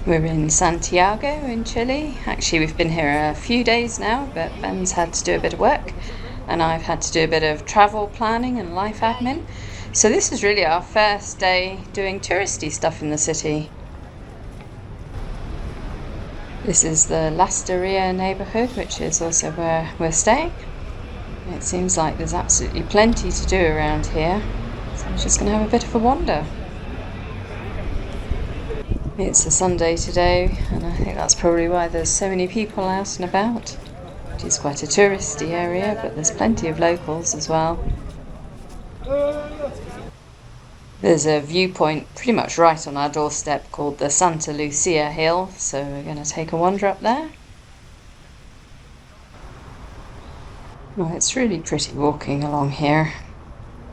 We're in Santiago in Chile. Actually, we've been here a few days now, but Ben's had to do a bit of work and I've had to do a bit of travel planning and life admin. So this is really our first day doing touristy stuff in the city. This is the Lasteria neighbourhood, which is also where we're staying. It seems like there's absolutely plenty to do around here, so I'm just going to have a bit of a wander. It's a Sunday today, and I think that's probably why there's so many people out and about. It is quite a touristy area, but there's plenty of locals as well. There's a viewpoint pretty much right on our doorstep called the Santa Lucia Hill, so we're going to take a wander up there. Well, it's really pretty walking along here.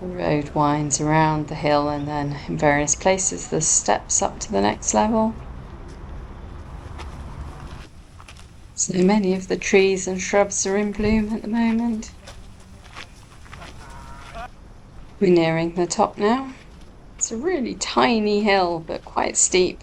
The road winds around the hill and then in various places there's steps up to the next level. So many of the trees and shrubs are in bloom at the moment. We're nearing the top now. It's a really tiny hill but quite steep.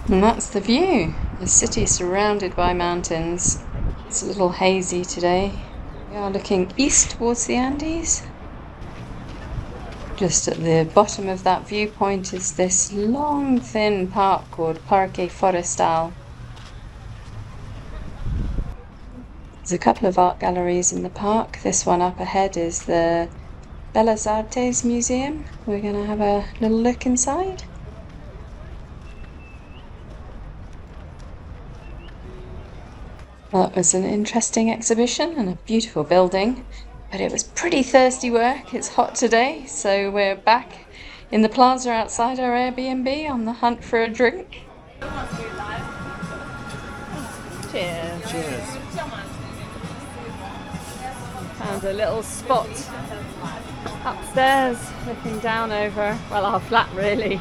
And that's the view. The city surrounded by mountains. It's a little hazy today. We are looking east towards the Andes. Just at the bottom of that viewpoint is this long, thin park called Parque Forestal. There's a couple of art galleries in the park. This one up ahead is the Bellas Artes Museum. We're going to have a little look inside. Well, it was an interesting exhibition and a beautiful building, but it was pretty thirsty work. It's hot today, so we're back in the plaza outside our Airbnb on the hunt for a drink. Cheers. Cheers. Found a little spot upstairs looking down over, well, our flat really.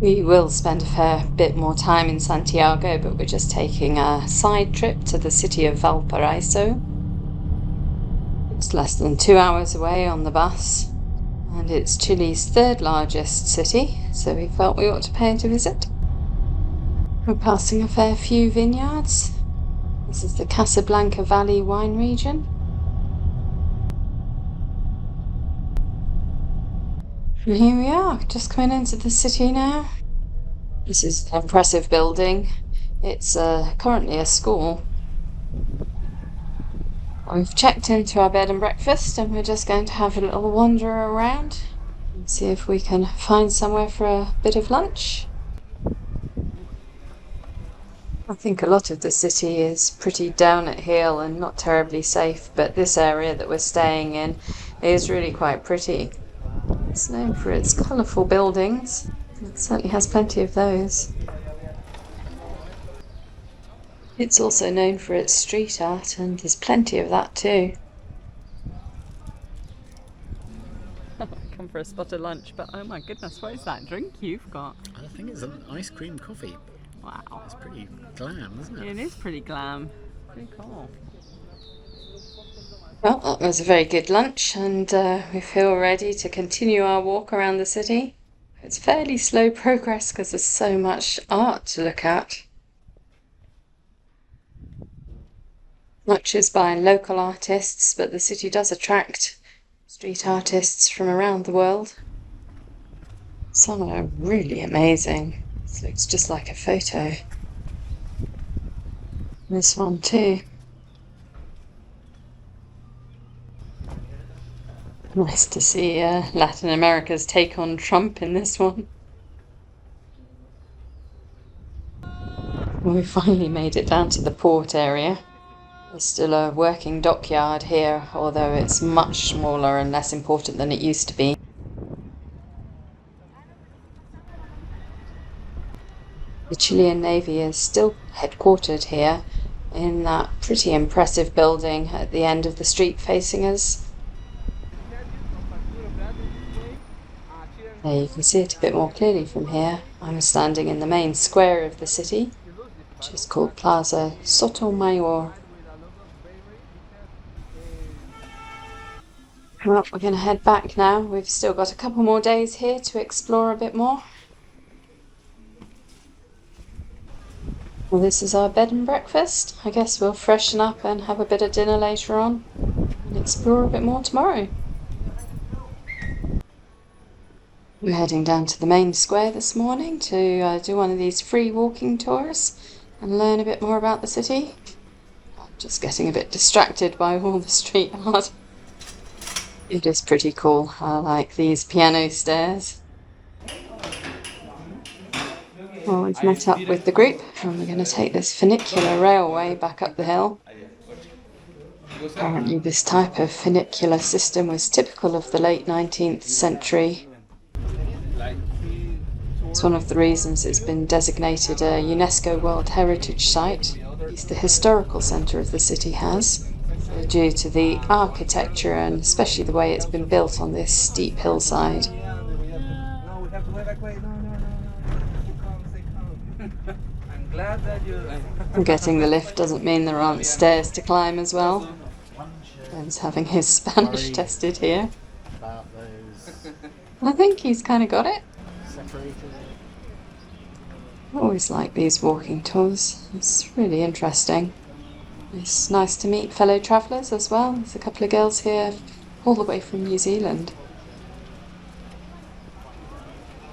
We will spend a fair bit more time in Santiago, but we're just taking a side trip to the city of Valparaiso. It's less than 2 hours away on the bus, and it's Chile's third largest city, so we felt we ought to pay it a visit. We're passing a fair few vineyards. This is the Casablanca Valley wine region. And here we are, just coming into the city now. This is an impressive building. It's currently a school. We've checked into our bed and breakfast and we're just going to have a little wander around and see if we can find somewhere for a bit of lunch. I think a lot of the city is pretty down at heel and not terribly safe, but this area that we're staying in is really quite pretty. It's known for its colourful buildings. It certainly has plenty of those. It's also known for its street art, and there's plenty of that too. Come for a spot of lunch, but oh my goodness, what is that drink you've got? I think it's an ice cream coffee. Wow. It's pretty glam, isn't it? It is pretty glam. Pretty cool. Well, that was a very good lunch, and we feel ready to continue our walk around the city. It's fairly slow progress because there's so much art to look at. Much is by local artists, but the city does attract street artists from around the world. Some are really amazing. This looks just like a photo. This one too. Nice to see Latin America's take on Trump in this one. Well, we finally made it down to the port area. There's still a working dockyard here, although it's much smaller and less important than it used to be. The Chilean Navy is still headquartered here in that pretty impressive building at the end of the street facing us. There you can see it a bit more clearly from here. I'm standing in the main square of the city, which is called Plaza Sotomayor. Well, we're going to head back now. We've still got a couple more days here to explore a bit more. Well, this is our bed and breakfast. I guess we'll freshen up and have a bit of dinner later on and explore a bit more tomorrow. We're heading down to the main square this morning to do one of these free walking tours and learn a bit more about the city. I'm just getting a bit distracted by all the street art. It is pretty cool. I like these piano stairs. Well, we've met up with the group and we're going to take this funicular railway back up the hill. Apparently this type of funicular system was typical of the late 19th century. It's one of the reasons it's been designated a UNESCO World Heritage Site. At least the historical centre of the city has, due to the architecture and especially the way it's been built on this steep hillside. Getting the lift doesn't mean there aren't stairs to climb as well. Ben's having his Spanish tested here. I think he's kind of got it. I always like these walking tours. It's really interesting. It's nice to meet fellow travellers as well. There's a couple of girls here all the way from New Zealand.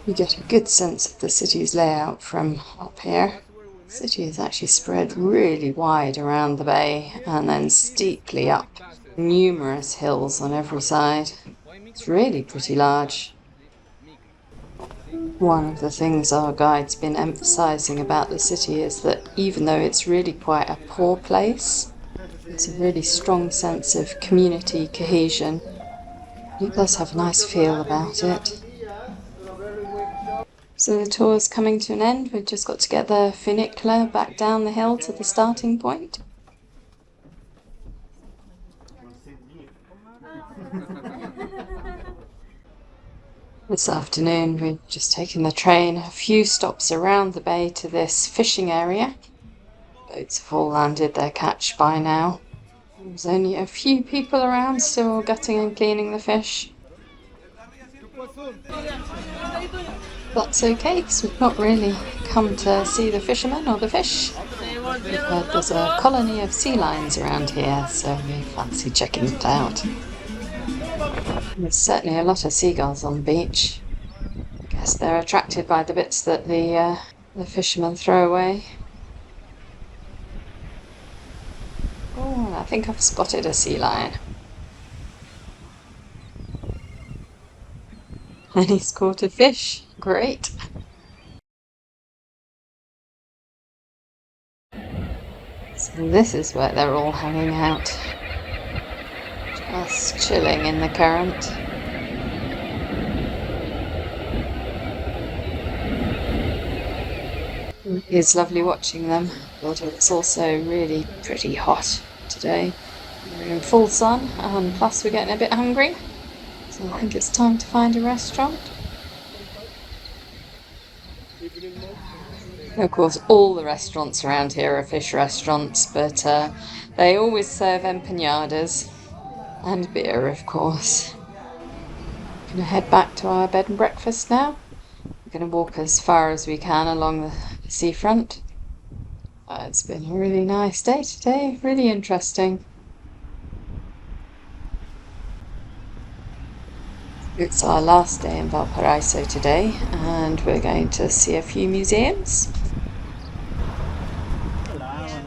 You get a good sense of the city's layout from up here. The city is actually spread really wide around the bay and then steeply up. Numerous hills on every side. It's really pretty large. One of the things our guide's been emphasising about the city is that even though it's really quite a poor place, there's a really strong sense of community cohesion. It does have a nice feel about it. So the tour's coming to an end. We've just got to get the funicular back down the hill to the starting point. This afternoon we've just taken the train a few stops around the bay to this fishing area. Boats have all landed their catch by now. There's only a few people around still gutting and cleaning the fish. That's okay, because we've not really come to see the fishermen or the fish. We've heard there's a colony of sea lions around here, so we fancy checking it out. There's certainly a lot of seagulls on the beach. I guess they're attracted by the bits that the fishermen throw away. Oh, I think I've spotted a sea lion. And he's caught a fish. Great. So this is where they're all hanging out. Just chilling in the current. It's lovely watching them, but it's also really pretty hot today. We're in full sun and plus we're getting a bit hungry. So I think it's time to find a restaurant. Of course, all the restaurants around here are fish restaurants, but they always serve empanadas and beer, of course. We're going to head back to our bed and breakfast now. We're going to walk as far as we can along the seafront. It's been a really nice day today, really interesting. It's our last day in Valparaiso today, and we're going to see a few museums.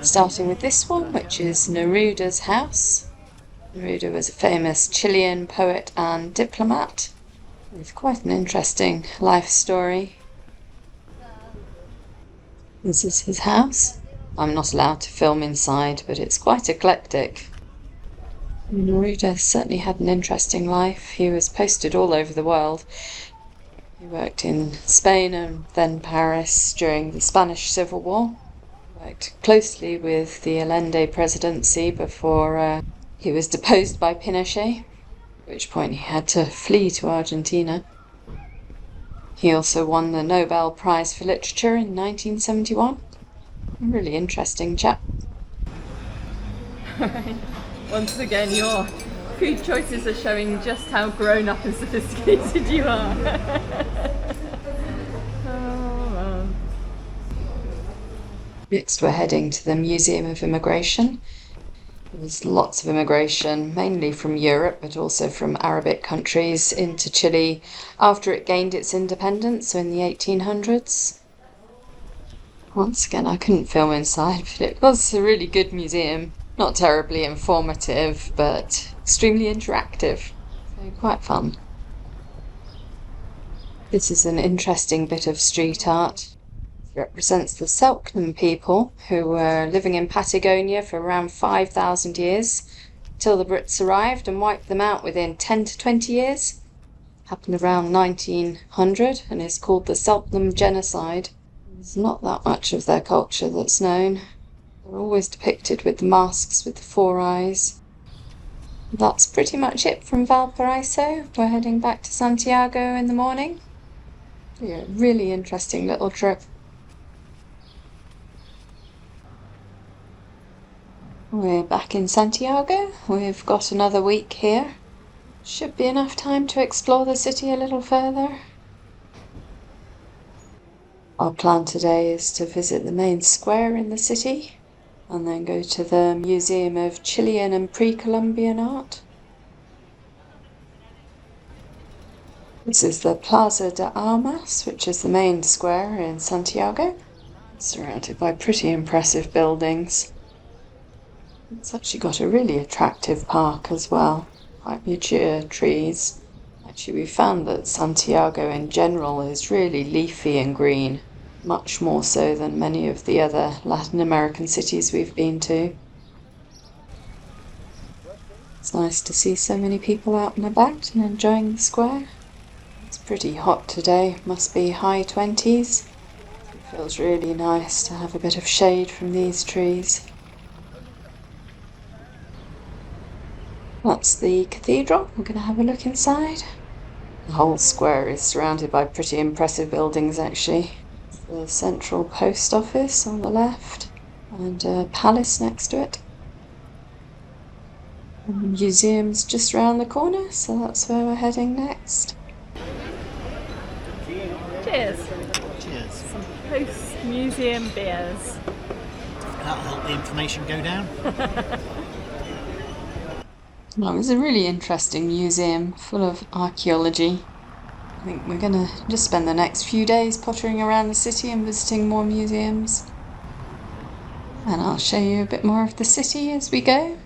Starting with this one, which is Neruda's house. Neruda was a famous Chilean poet and diplomat with quite an interesting life story. This is his house. I'm not allowed to film inside, but it's quite eclectic. Neruda certainly had an interesting life. He was posted all over the world. He worked in Spain and then Paris during the Spanish Civil War. Worked closely with the Allende presidency before he was deposed by Pinochet, at which point he had to flee to Argentina. He also won the Nobel Prize for Literature in 1971. A really interesting chap. Once again, your food choices are showing just how grown up and sophisticated you are. Oh. Next, we're heading to the Museum of Immigration. There's lots of immigration, mainly from Europe, but also from Arabic countries into Chile after it gained its independence, so in the 1800s. Once again, I couldn't film inside, but it was a really good museum. Not terribly informative, but extremely interactive. So quite fun. This is an interesting bit of street art. It represents the Selknam people who were living in Patagonia for around 5,000 years till the Brits arrived and wiped them out within 10 to 20 years. Happened around 1900 and is called the Selknam Genocide. There's not that much of their culture that's known. They're always depicted with the masks with the 4 eyes. That's pretty much it from Valparaiso. We're heading back to Santiago in the morning. Yeah, really interesting little trip. We're back in Santiago. We've got another week here. Should be enough time to explore the city a little further. Our plan today is to visit the main square in the city and then go to the Museum of Chilean and Pre-Columbian Art. This is the Plaza de Armas, which is the main square in Santiago, surrounded by pretty impressive buildings. It's actually got a really attractive park as well, quite mature trees. Actually, we found that Santiago in general is really leafy and green, much more so than many of the other Latin American cities we've been to. It's nice to see so many people out and about and enjoying the square. It's pretty hot today, must be high 20s. It feels really nice to have a bit of shade from these trees. That's the cathedral. We're going to have a look inside. The whole square is surrounded by pretty impressive buildings actually. The central post office on the left and a palace next to it. And the museum's just around the corner, so that's where we're heading next. Cheers. Cheers. Some post-museum beers. That'll help the information go down. Well, it's a really interesting museum full of archaeology. I think we're going to just spend the next few days pottering around the city and visiting more museums. And I'll show you a bit more of the city as we go.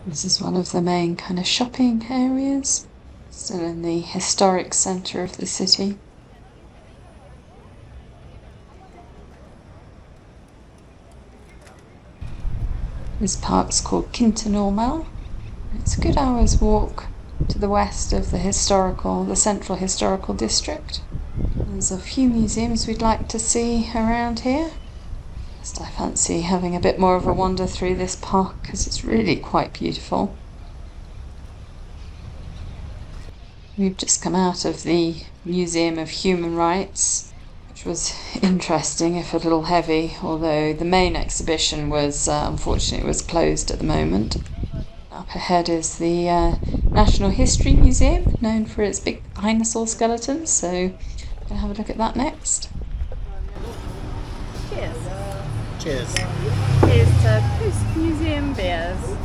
This is one of the main kind of shopping areas, still in the historic centre of the city. This park's called Quinta Normal. It's a good hour's walk to the west of the central historical district. There's a few museums we'd like to see around here. Just I fancy having a bit more of a wander through this park because it's really quite beautiful. We've just come out of the Museum of Human Rights, which was interesting if a little heavy, although the main exhibition was unfortunately was closed at the moment. Up ahead is the National History Museum, known for its big dinosaur skeletons, so I'm going to have a look at that next. Cheers. Cheers. Here's to post-museum beers.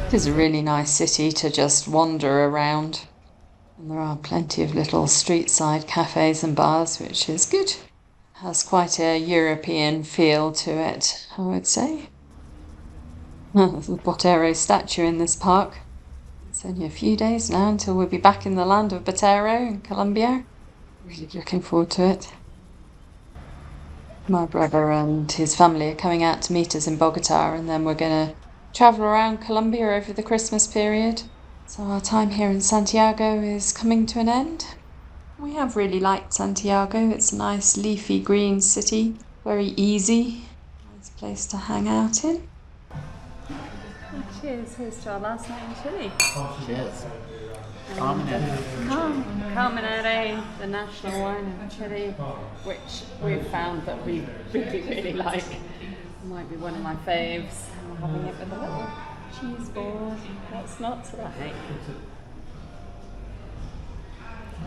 It is a really nice city to just wander around. And there are plenty of little street-side cafes and bars, which is good. It has quite a European feel to it, I would say. There's a Botero statue in this park. It's only a few days now until we'll be back in the land of Botero in Colombia. Really looking forward to it. My brother and his family are coming out to meet us in Bogota, and then we're going to travel around Colombia over the Christmas period. So our time here in Santiago is coming to an end. We have really liked Santiago. It's a nice leafy green city, very easy, nice place to hang out in. Cheers. Here's to our last night in Chile. Cheers. Carmenere, the national wine of Chile, which we've found that we really, really like. Might be one of my faves. I'm having it with a little cheese ball. What's not to like?